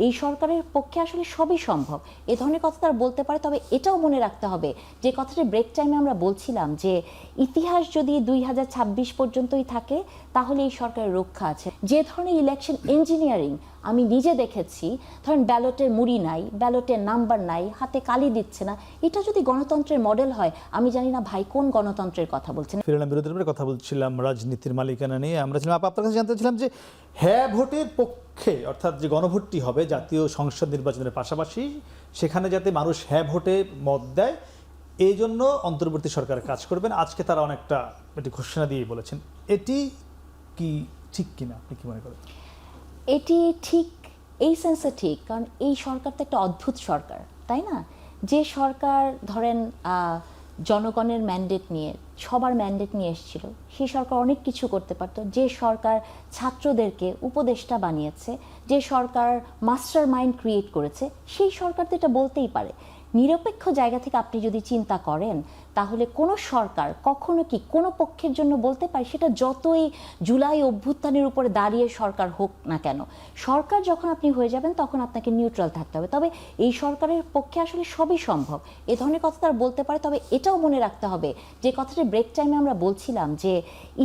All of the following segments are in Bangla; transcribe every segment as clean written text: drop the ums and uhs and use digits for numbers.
এই সরকারের পক্ষে আসলে সবই সম্ভব, এ ধরনের কথা তারা বলতে পারে। তবে এটাও মনে রাখতে হবে যে কথাটা ব্রেক টাইমে আমরা বলছিলাম যে ইতিহাস যদি 2026 পর্যন্তই থাকে তাহলে এই সরকারের রক্ষা আছে। যে ধরনের ইলেকশন ইঞ্জিনিয়ারিং আমি নিজে দেখেছি, ধরেন ব্যালটের মুড়ি নাই, ব্যালটের নাম্বার নাই, হাতে কালি দিচ্ছে না, এটা যদি গণতন্ত্রের মডেল হয় আমি জানি না ভাই কোন গণতন্ত্রের কথা বলছেন। ফিরলাম বিরোধীর উপরে কথা বলছিলাম রাজনীতির মালিকানা নিয়ে। আমরা ছিলাম আপনার কাছে জানতে চাইছিলাম যে হ্যাঁ ভোটের পক্ষে, অর্থাৎ যে গণভোটটি হবে জাতীয় সংসদ নির্বাচনের পাশাপাশি সেখানে যাতে মানুষ হ্যাঁ ভোটে মত দেয়, এই জন্য অন্তর্বর্তী সরকার কাজ করবেন। আজকে তারা অনেকটা এটি ঘোষণা দিয়ে বলেছেন, এটি কি ঠিক কিনা আপনি কি মনে করেন? এটি ঠিক, এই সেন্সে ঠিক, কারণ এই সরকার তো একটা অদ্ভুত সরকার, তাই না? যে সরকার ধরেন জনগণের ম্যান্ডেট নিয়ে, সবার ম্যান্ডেট নিয়ে এসেছিল, সেই সরকার অনেক কিছু করতে পারত। যে সরকার ছাত্রদেরকে উপদেষ্টা বানিয়েছে, যে সরকার মাস্টার মাইন্ড ক্রিয়েট করেছে, সেই সরকার তো এটা বলতেই পারে। নিরপেক্ষ জায়গা থেকে আপনি যদি চিন্তা করেন তাহলে কোনো সরকার কখনো কি কোনো পক্ষের জন্য বলতে পারে, সেটা যতই জুলাই অভ্যুত্থানের উপরে দাঁড়িয়ে সরকার হোক না কেন। সরকার যখন আপনি হয়ে যাবেন তখন আপনাকে নিউট্রাল থাকতে হবে। তবে এই সরকারের পক্ষে আসলে সবই সম্ভব, এ ধরনের কথা তারা বলতে পারে। তবে এটাও মনে রাখতে হবে যে কথাটা ব্রেক টাইমে আমরা বলছিলাম যে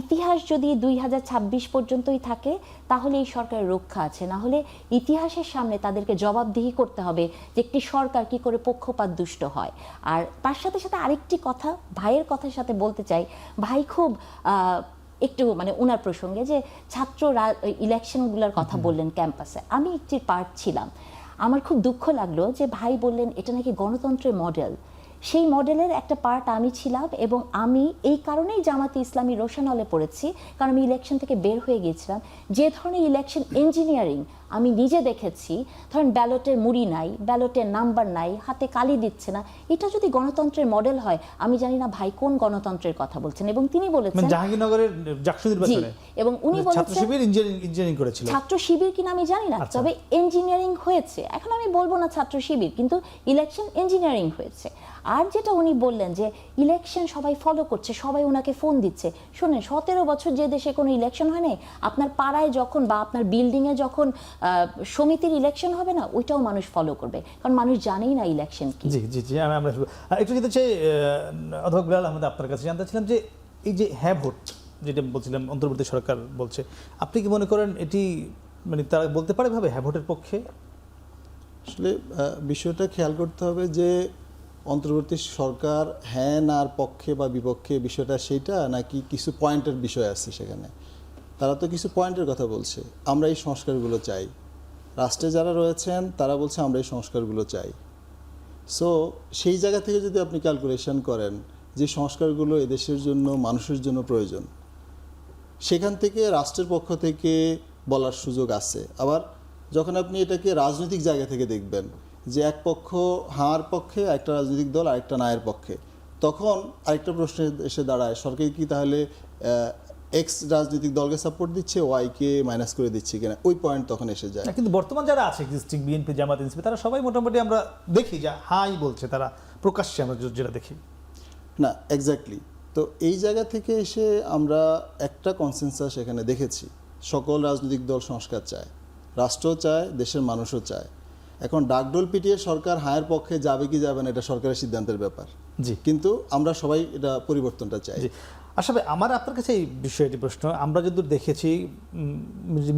ইতিহাস যদি 2026 পর্যন্তই থাকে তাহলে এই সরকারের রক্ষা আছে, না হলে ইতিহাসের সামনে তাদেরকে জবাবদিহি করতে হবে যে একটি সরকার কি করে পক্ষপাত দুষ্ট হয়। আর তার সাথে সাথে আরেকটি কথা ভাইয়ের কথার সাথে বলতে চাই, ভাই খুব একটু মানে ওনার প্রসঙ্গে যে ছাত্র ইলেকশনগুলোর কথা বললেন ক্যাম্পাসে, আমি একটি পার্ট ছিলাম। আমার খুব দুঃখ লাগলো যে ভাই বললেন এটা নাকি গণতন্ত্রের মডেল। সেই মডেলের একটা পার্ট আমি ছিলাম, এবং আমি এই কারণেই জামাতে ইসলামী রোশন হলে পড়েছি, কারণ আমি ইলেকশন থেকে বের হয়ে গিয়েছিলাম। যে ধরনের ইলেকশন ইঞ্জিনিয়ারিং আমি নিজে দেখেছি, ধরেন ব্যালটের মুড়ি নাই, ব্যালটের নাম্বার নাই, হাতে কালি দিচ্ছে না, এটা যদি গণতন্ত্রের মডেল হয় আমি জানি না ভাই কোন গণতন্ত্রের কথা বলছেন। এবং তিনি বলেছেন জাহাঙ্গীরনগরের জাকসু নির্বাচনে, এবং উনি বলেছেন ছাত্র শিবির ইঞ্জিনিয়ারিং করেছিল। ছাত্র শিবির কিনা আমি জানি না, তবে ইঞ্জিনিয়ারিং হয়েছে। এখন আমি বলবো না ছাত্র শিবির, কিন্তু ইলেকশন ইঞ্জিনিয়ারিং হয়েছে। আর যেটা উনি বললেন যে ইলেকশন সবাই ফলো করছে, সবাই ওনাকে ফোন দিচ্ছে, শোনেন 17 বছর যে দেশে কোনো ইলেকশন হয় নাই, আপনার পাড়ায় যখন বা আপনার বিল্ডিংয়ে যখন সমিতির ইলেকশন হবে না, ওইটাও মানুষ ফলো করবে, কারণ মানুষ জানেই না ইলেকশন কি। জি জি জি, আমরা একটু যেতে চাই অধ্যাপক বিলাল আহমেদ, আপনার কাছে জানতে ছিলাম যে এই যে হ্যাঁ ভোট যেটা বলছিলাম অন্তর্বর্তী সরকার বলছে, আপনি কি মনে করেন এটি মানে তারা বলতে পারে ভাবে হ্যাঁ ভোটের পক্ষে? আসলে বিষয়টা খেয়াল করতে হবে যে অন্তর্বর্তী সরকার হ্যাঁ নার পক্ষে বা বিপক্ষে বিষয়টা সেইটা, নাকি কিছু পয়েন্টের বিষয় আছে সেখানে। তারা তো কিছু পয়েন্টের কথা বলছে, আমরা এই সংস্কারগুলো চাই। রাষ্ট্রে যারা রয়েছেন তারা বলছে আমরা এই সংস্কারগুলো চাই। সো সেই জায়গা থেকে যদি আপনি ক্যালকুলেশন করেন যে সংস্কারগুলো এদেশের জন্য মানুষের জন্য প্রয়োজন, সেখান থেকে রাষ্ট্রের পক্ষ থেকে বলার সুযোগ আছে। আবার যখন আপনি এটাকে রাজনৈতিক জায়গা থেকে দেখবেন যে এক পক্ষ হার পক্ষে, একটা রাজনৈতিক দল আরেকটা নায়ের পক্ষে, তখন আরেকটা প্রশ্ন এসে দাঁড়ায়, সরকার কি তাহলে এক্স রাজনৈতিক দলকে সাপোর্ট দিচ্ছে, ওয়াইকে মাইনাস করে দিচ্ছে কিনা, ওই পয়েন্ট তখন এসে যায়। কিন্তু বর্তমান যারা আছে এক্সিস্টিং বিএনপি জামাত এনসিপি, তারা সবাই মোটামুটি আমরা দেখি যা হাই বলছে, তারা প্রকাশ্যে আমরা যেটা দেখি না এক্স্যাক্টলি। তো এই জায়গা থেকে এসে আমরা একটা কনসেনসাস এখানে দেখেছি, সকল রাজনৈতিক দল সংস্কার চায়, রাষ্ট্রও চায়, দেশের মানুষও চায়। এখন ডাকডোল পিটিয়ে সরকার হায়ের পক্ষে যাবে কি যাবে না এটা সরকারের সিদ্ধান্তের ব্যাপার। জি, কিন্তু আমরা সবাই এটা পরিবর্তনটা চাই। আসলে আমার আপনার কাছে এই বিষয়টি প্রশ্ন, আমরা যদি দেখেছি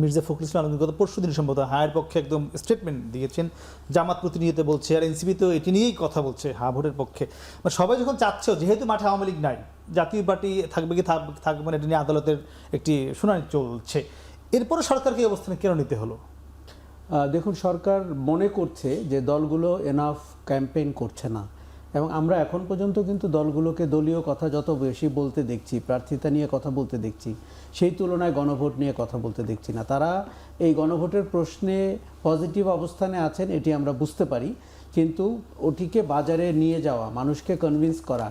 মির্জা ফখরুল ইসলাম আলমগীর গত পরশুদিন সম্ভবত হায়ের পক্ষে একদম স্টেটমেন্ট দিয়েছেন, জামাত প্রতিনিয়ত বলছে, আর এনসিপি তো এটি নিয়েই কথা বলছে হ্যাঁ ভোটের পক্ষে। মানে সবাই যখন চাচ্ছেও, যেহেতু মাঠে আওয়ামী লীগ নাই, জাতীয় পার্টি থাকবে কি থাকবে না এটা নিয়ে আদালতের একটি শুনানি চলছে, এরপরে সরকারকে এই অবস্থানে কেন নিতে হলো? দেখুন, সরকার মনে করছে যে দলগুলো এনাফ ক্যাম্পেইন করছে না, এবং আমরা এখন পর্যন্ত কিন্তু দলগুলোকে দলীয় কথা যত বেশি বলতে দেখছি, প্রার্থিতা নিয়ে কথা বলতে দেখছি, সেই তুলনায় গণভোট নিয়ে কথা বলতে দেখছি না। তারা এই গণভোটের প্রশ্নে পজিটিভ অবস্থানে আছেন, এটি আমরা বুঝতে পারি, কিন্তু ওটিকে বাজারে নিয়ে যাওয়া, মানুষকে কনভিন্স করা,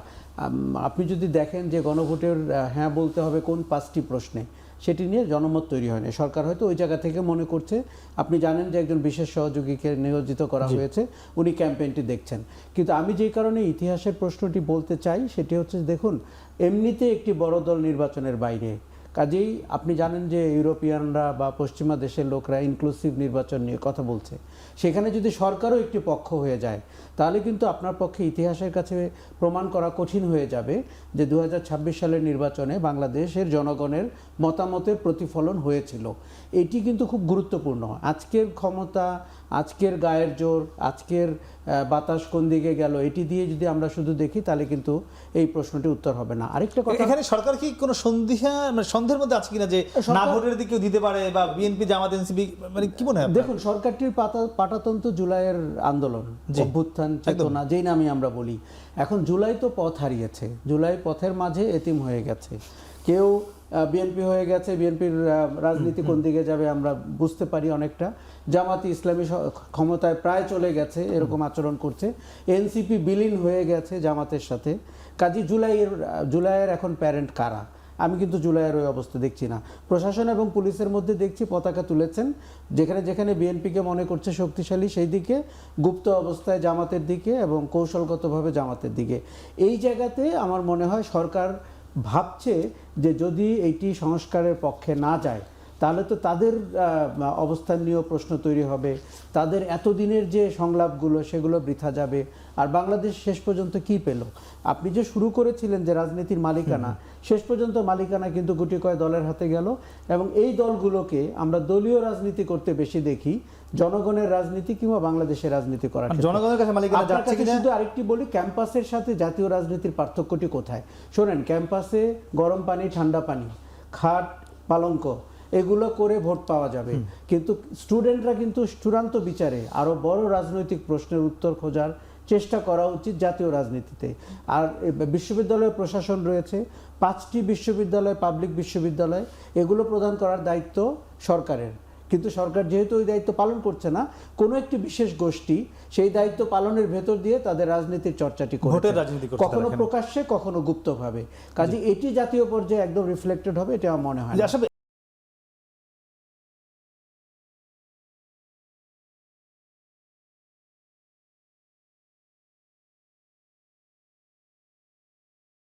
আপনি যদি দেখেন যে গণভোটের হ্যাঁ বলতে হবে কোন 5টি প্রশ্নে, সেটি নিয়ে জনমত তৈরি হয়নি। সরকার হয়তো ওই জায়গা থেকে মনে করছে, আপনি জানেন যে একজন বিশেষ সহযোগীকে নিয়োজিত করা হয়েছে, উনি ক্যাম্পেইনটি দেখছেন। কিন্তু আমি যেই কারণে ইতিহাসের প্রশ্নটি বলতে চাই সেটি হচ্ছে, দেখুন এমনিতে একটি বড় দল নির্বাচনের বাইরে, কাজেই আপনি জানেন যে ইউরোপিয়ানরা বা পশ্চিমা দেশের লোকরা ইনক্লুসিভ নির্বাচন নিয়ে কথা বলছে, সেখানে যদি সরকারও একটি পক্ষ হয়ে যায় তাহলে কিন্তু আপনার পক্ষে ইতিহাসের কাছে প্রমাণ করা কঠিন হয়ে যাবে যে 2026 সালের নির্বাচনে বাংলাদেশের জনগণের মতামতের প্রতিফলন হয়েছিল। এটি কিন্তু খুব গুরুত্বপূর্ণ। আজকের ক্ষমতা, আজকের গায়ের জোর, আজকের বাতাস কোন দিকে গেল, এটি দিয়ে যদি আমরা শুধু দেখি তাহলে কিন্তু এই প্রশ্নটি উত্তর হবে না। আরেকটা কথা, এখানে সরকার কি কোনো সন্দেহের মধ্যে আছে কিনা যে না ভোটের দিকেও দিতে পারে, বা বিএনপি জামাত এনসিপি, মানে কি মনে হয়? দেখুন, সরকারটির পাটাতন্ত্র জুলাইয়ের আন্দোলন, অভ্যুত্থান, চেতনা, যেই নামে আমরা বলি। এখন জুলাই তো পথ হারিয়েছে, জুলাই পথের মাঝে এতিম হয়ে গেছে। কেউ বিএনপি হয়ে গেছে, বিএনপির রাজনীতি কোন দিকে যাবে আমরা বুঝতে পারি অনেকটা। জামাতি ইসলামী ক্ষমতায় প্রায় চলে গেছে, এরকম আচরণ করছে। এনসিপি বিলীন হয়ে গেছে জামাতের সাথে। কাজী জুলাইয়ের এখন প্যারেন্ট কারা? আমি কিন্তু জুলাইয়ের ওই অবস্থা দেখছি না। প্রশাসন এবং পুলিশের মধ্যে দেখছি পতাকা তুলেছেন, যেখানে যেখানে বিএনপিকে মনে করছে শক্তিশালী সেই দিকে, গুপ্ত অবস্থায় জামাতের দিকে এবং কৌশলগতভাবে জামাতের দিকে। এই জায়গাতে আমার মনে হয় সরকার ভাবছে যে যদি এইটি সংস্কারের পক্ষে না যায় তাহলে তো তাদের অবস্থান নিয়েও প্রশ্ন তৈরি হবে, তাদের এতদিনের যে সংলাপগুলো সেগুলো বৃথা যাবে। আর বাংলাদেশ শেষ পর্যন্ত কি পেল? আপনি যে শুরু করেছিলেন যে রাজনীতির মালিকানা, শেষ পর্যন্ত মালিকানা কিন্তু গুটি কয় দলের হাতে গেল। এবং এই দলগুলোকে আমরা দলীয় রাজনীতি করতে বেশি দেখি, জনগণের রাজনীতি কিংবা বাংলাদেশের রাজনীতি করার ক্ষেত্রে। জনগণের কাছে মালিকানা আপনার যাচ্ছে কাছে কিনা? শুধু আরেকটি বলি, ক্যাম্পাসের সাথে জাতীয় রাজনীতির পার্থক্যটি কোথায়? শোনেন, ক্যাম্পাসে গরম পানি, ঠান্ডা পানি, খাট, পালঙ্ক এগুলো করে ভোট পাওয়া যাবে, কিন্তু স্টুডেন্টরা কিন্তু চূড়ান্ত বিচারে আরো বড় রাজনৈতিক প্রশ্নের উত্তর খোঁজার চেষ্টা করা উচিত জাতীয় রাজনীতিতে। আর বিশ্ববিদ্যালয় প্রশাসন রয়েছে, 5টি বিশ্ববিদ্যালয়, পাবলিক বিশ্ববিদ্যালয়, এগুলো প্রদান করার দায়িত্ব সরকারের। কিন্তু সরকার যেহেতু ওই দায়িত্ব পালন করছে না, কোনো একটি বিশেষ গোষ্ঠী সেই দায়িত্ব পালনের ভেতর দিয়ে তাদের রাজনীতির চর্চাটি ভোটের রাজনীতি করছে, কখনো প্রকাশ্যে কখনো গুপ্তভাবে। কাজে এটি জাতীয় পর্যায়ে একদম রিফ্লেক্টেড হবে, এটা আমার মনে হয়। আসলে